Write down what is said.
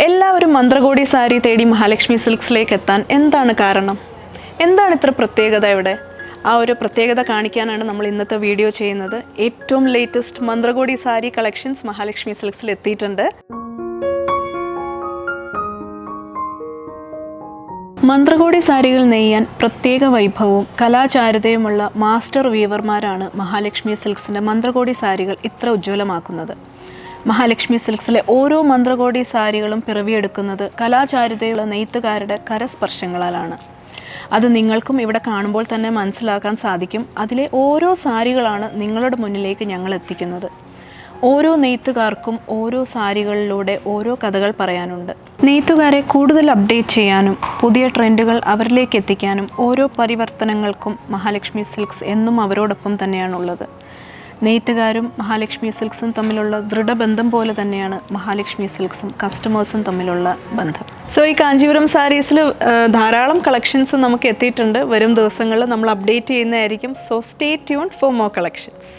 എല്ലാവരും മന്ത്രകോടി സാരി തേടി മഹാലക്ഷ്മി സിൽക്സിലേക്ക് എത്താൻ എന്താണ് കാരണം? എന്താണ് ഇത്ര പ്രത്യേകത ഇവിടെ? ആ ഒരു പ്രത്യേകത കാണിക്കാനാണ് നമ്മൾ ഇന്നത്തെ വീഡിയോ ചെയ്യുന്നത്. ഏറ്റവും ലേറ്റസ്റ്റ് മന്ത്രകോടി സാരി കളക്ഷൻസ് മഹാലക്ഷ്മി സിൽക്സിൽ എത്തിയിട്ടുണ്ട്. മന്ത്രകോടി സാരികൾ നെയ്യാൻ പ്രത്യേക വൈഭവവും കലാചാരുതയുമുള്ള മാസ്റ്റർ വീവർമാരാണ് മഹാലക്ഷ്മി സിൽക്സിൻ്റെ മന്ത്രകോടി സാരികൾ ഇത്ര ഉജ്ജ്വലമാക്കുന്നത്. മഹാലക്ഷ്മി സിൽക്സിലെ ഓരോ മന്ത്രകോടി സാരികളും പിറവിയെടുക്കുന്നത് കലാചാരുതയുള്ള നെയ്ത്തുകാരുടെ കരസ്പർശങ്ങളാലാണ്. അത് നിങ്ങൾക്കും ഇവിടെ കാണുമ്പോൾ തന്നെ മനസ്സിലാക്കാൻ സാധിക്കും. അതിലെ ഓരോ സാരികളാണ് നിങ്ങളുടെ മുന്നിലേക്ക് ഞങ്ങൾ എത്തിക്കുന്നത്. ഓരോ നെയ്ത്തുകാർക്കും ഓരോ സാരികളിലൂടെ ഓരോ കഥകൾ പറയാനുണ്ട്. നെയ്ത്തുകാരെ കൂടുതൽ അപ്ഡേറ്റ് ചെയ്യാനും പുതിയ ട്രെൻഡുകൾ അവരിലേക്ക് എത്തിക്കാനും ഓരോ പരിവർത്തനങ്ങൾക്കും മഹാലക്ഷ്മി സിൽക്സ് എന്നും അവരോടൊപ്പം തന്നെയാണുള്ളത്. നെയ്ത്തുകാരും മഹാലക്ഷ്മി സിൽക്സും തമ്മിലുള്ള ദൃഢബന്ധം പോലെ തന്നെയാണ് മഹാലക്ഷ്മി സിൽക്സും കസ്റ്റമേഴ്സും തമ്മിലുള്ള ബന്ധം. സോ ഈ കാഞ്ചീപുരം സാരീസിൽ ധാരാളം കളക്ഷൻസ് നമുക്ക് എത്തിയിട്ടുണ്ട്. വരും ദിവസങ്ങളിൽ നമ്മൾ അപ്ഡേറ്റ് ചെയ്യുന്നതായിരിക്കും. So stay tune for more collections.